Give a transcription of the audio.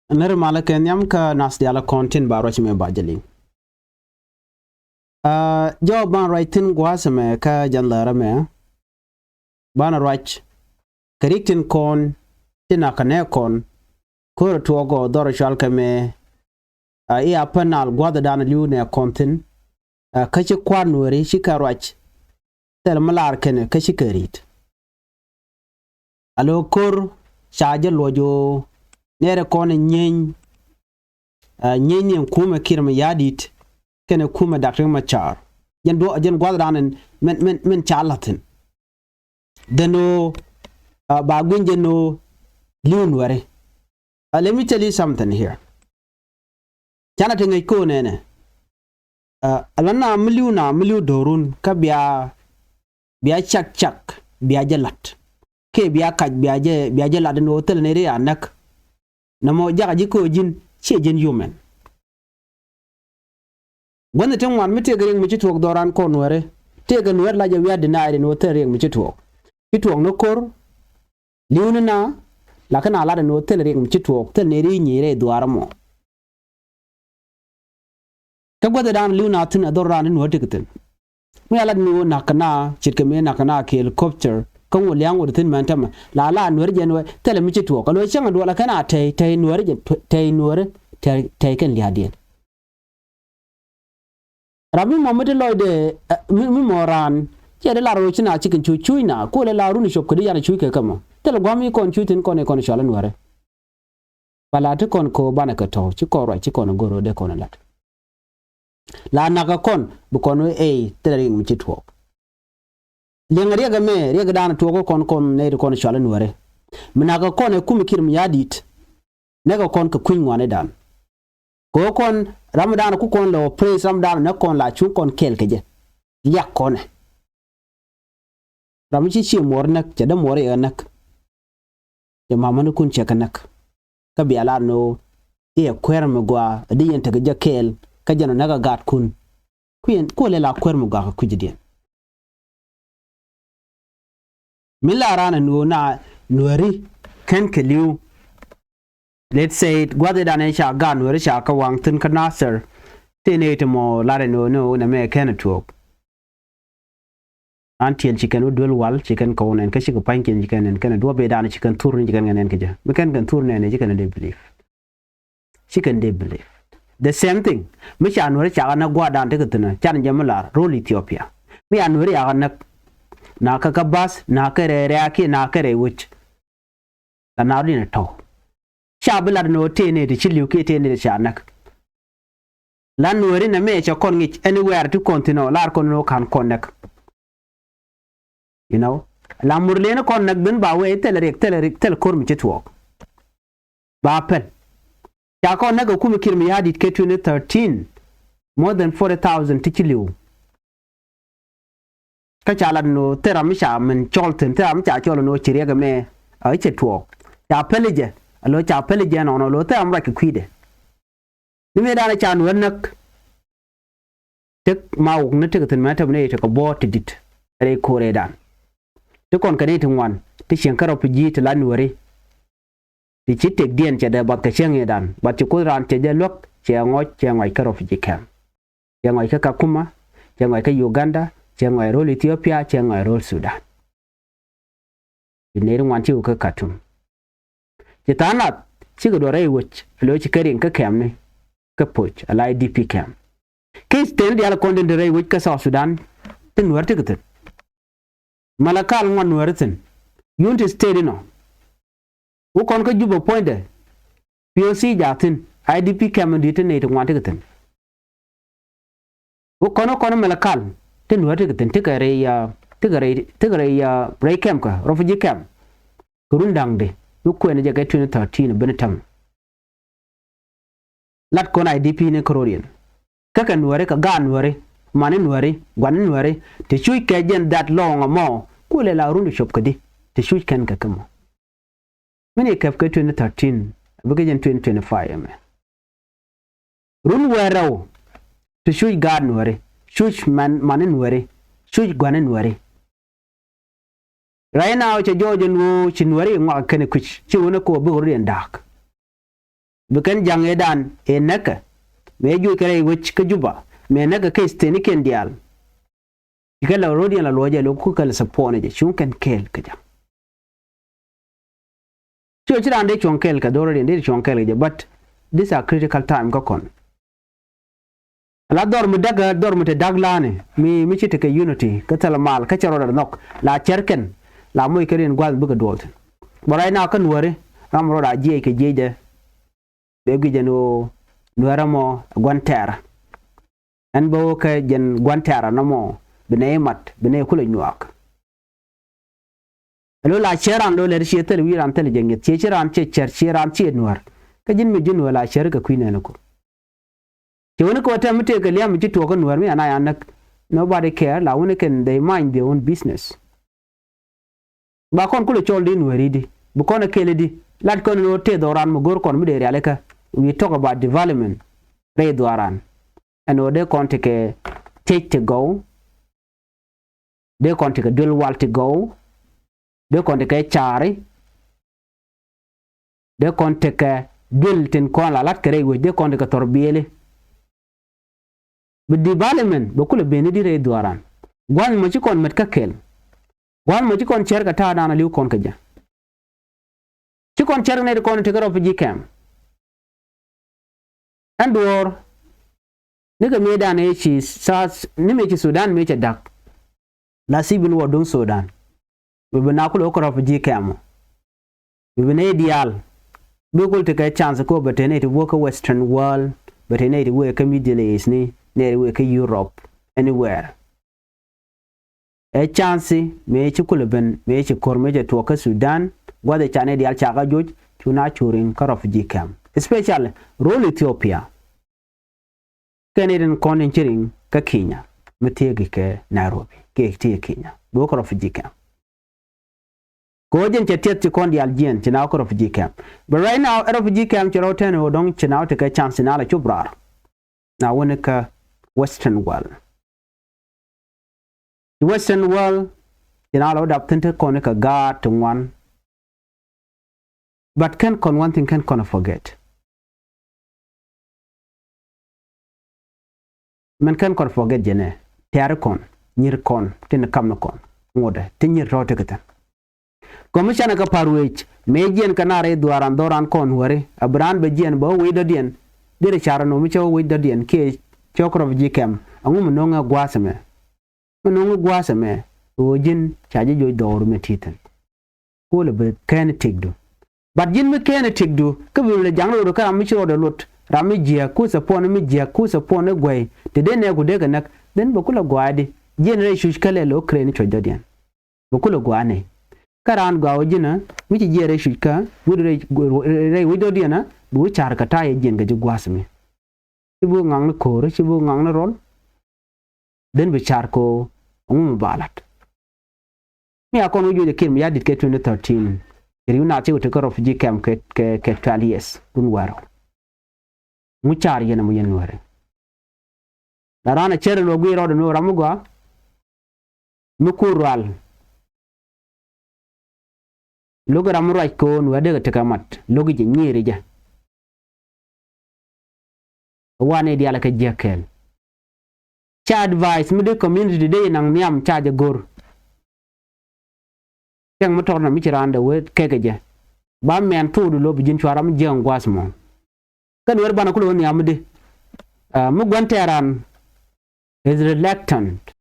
Ner malaken yam ka nas diala content baro chime bajali. Jo ban writing gwasame ka janlara me. Bana right. Kariktin kon tina kane kon kuro tuogo doro shalka me iya panal gwada dana liu ne kontin kachi kwa nueri shika right. Tel malar kene kachi karit. Alo kur shaja lojo nere kone nyeny kume kirma yadit kene kume dakring machar jen gwada dana men chalatin deno bagwin jeno liu nueri. Let me tell you something here. Chana tengai ko nene. Alana miliu dorun ka biya chak biya jalat. Ke biya kaj biya jalat no hotel nere anak. Namo jaga jiko jin che jin human. Wanda tengwan mi tegering mi chitwok doran ko nuere. Tega nuer la jawiya denied no hotel ring mi chitwok. Chitwok no kor liu na lakana ala no hotel ring mi chitwok tel nere nyire duaramo. Kagwada dan liu na tin adoran no tikitin. Mi ala no nakana chitkeme nakana ke helicopter kan woliang wurtin mantama la nuer jenwe tel mi chitwok alo changa do la kana tay nuer tay kan liadien. Rabi Mohammed Lloyd mi moran de la rochina chicken chuina ko le la runi shop kodi yana chuike kama tel gwami kon chutin kon shala nuere balate kon ko banaka to chikoro chikono goro de kon lat la naga kon bu kono tel mi chitwo lengari ga me rega dana to kon ne kon shala nuere minaga kon kumi kirim yadit nega kon ka queen wane dan ko kon ramadan ku kon lo praise ramadan na kon la chu kon kelkeje yak kon ramichi chi mornak jada more anak ya mamanu kun chekanak ka bi ala no e kwerme gwa di yenta ga jakel ka jano naga gat kun kuyen ko le la kwerme gwa ku jidien mila rana no na nueri ken keliu. Let's say gwade dane sha ga nueri sha ka wangtin ka nasir tenete mo lare no na me ken tuok antiel chicken udul wal chicken ko nen ka shiko pankin chicken en kana do be dana chicken tour ni chicken nen kaja we kan tour ne chicken they believe chicken they believe the same thing mi cha nueri cha na gwa dan te kutuna chan jamala role Ethiopia mi anueri ya na ka bas na ka re aki na ka re wuch na ri na to cha bla no te ne de chiliu ke te ne de cha nak la nueri na me cha kon ngi anywhere to continue lar kon no kan connect. You know, la murlena kon nagbin ba we tel kor mi chitwok ba pen ya kon nago kuma kirmi yadit ke 2013 more than 40,000 tikiliu ka chala no teramisha men cholten teramcha cholo no chirega me ai chitwok ya pelije alo cha pelije no lo teram ra ki kwide ni me dana cha no nak tek mauk ne tekatin mata ne ta ko bot dit re kore dan te kon kane tungwan te shenkaro piji te lanuari ti chitek dien che de bat ka chenge dan bat ko ran che de lok che ngoi karo piji kam che ngoi ka kuma che ngoi ka Uganda che ngoi rol Ethiopia che ngoi rol Sudan ne ran chi ka katum che tanat chi go re wuch lo chi kerin ka kam ne ka poch ala IDP kam ke sten dia la konden de re wuch ka Sudan tin warte ka malakal ngon nuerten yunti steady no wo kon ko jubo poinde POC jatin IDP candidate ne to ngwante gaten wo kono malakal tin nuerte gaten tigare ya break camp ka refugee camp kurundang de ko ne jaga 2013 benetam lat kon IDP ne kororien kaka nuere ka ga nuere mane nuere gwan nuere te chui kejen that long mo kule la rundu shop kadi te chui ken ka kamo mene kaf ka 2013 bugejen 2025 me run weraw te chui gad nuere chui mane nuere chui gwan nuere right now che jojo nu chi nuere ngwa ken kuch chi wona ko bu rien dak Bukan jang edan naka me ju kare wich ka juba me naka kai steni ken dial ikala rodi la loja lo ku kala sapone je shun kan kel ka jang so chira ande chon kel ka doro ande chon kel je but these are critical time ka kon la dor mu te daglane mi chite ka unity ka tala mal ka charo da nok la cherken la moy keren gwal buga dolt boray na kan wore amro da je ke je de be jeno nuaramo gwantera an bo ka jen gwantera namo bine mat bine kula nyuak alo la cheran do le cheter wiran tel jenget cheran cheran che nuar ka jin mi jin wala cher ka kuine nako ke woni ko ta mute ka liam ji to ka nuar mi ana yanak nobody care la woni can they mind their own business ba kon kula chol din nuari di bu kon kele di lat kon no te doran mo gor kon mi de realeka we talk about development re doran and they kon take to go they kon take dul wal to go they kon take chari they kon take dul tin kon la lat kare we they kon take torbiele bi development ba kula beni di re doran gwan mo ci kon met ka kel gwan mo ci kon cher ka ta dana liu kon ka ja ci kon cher ne kon take refugee camp andor nika meda ne ci sas ni me ci Sudan me ci dak la civil war don Sudan be na ko ko refugee camp be ne dial be ko te ka chance ko betene to work western world betene to work middle east ni ne work Europe anywhere a chance me ci kulben me ci korme je to ka Sudan wada chane dial chaga joj tuna churin ka refugee camp especially role Ethiopia Canadian contingering ka Kenya mutegi ke Nairobi ke tie Kenya bo ko refugee camp ko jen chetet ti kondi algien ti na ko refugee camp but right now refugee camp ti roten o don ti na o te ka chance na la chubrar na woni ka western world the western world ti na lo dap tente ko ne ka God to one but can con one thing can forget man kan kon forget jene ter kon nyir kon tin kam no kon ngode tin nyir rote kata komishana ka parwech mejen kanare duaran doran kon wore abran be jen bo we dodien dire chara no mi cho we dodien ke chokro jikem angum nonga gwasame o jin chaje joy dor me titan ko le be kan tigdu but jin me kan tigdu ke be le janglo ka mi cho de lot rami jia ku sapone mi jia ku sapone gwai te de ne gude ga nak den bakula gwadi jenere shushkale lo kreni chododian bakula gwane karan gwawo jina mi ci jere shushka gudure re widodiana bu char kata ye jen ga jugwasme ibu ngang ko ro ibu ngang rol den bi char ko ngum balat mi akon wujude kin mi yadit ke 2013 riuna ci wote ko refugee camp ke 12 years kun waro muchar yana mu yen wore darana chere lo gwiro do no ramugwa mukural logo ramura ko no wade ga takamat logo je nyere ja wane di ala ka jekel cha advice mu de community de nang niam cha je gor yang motor na mi cirande we keke je ba men tudu lo bijin chwaram jeng gwasmo kan wer bana kulo ni amde mu gwanteran is reluctant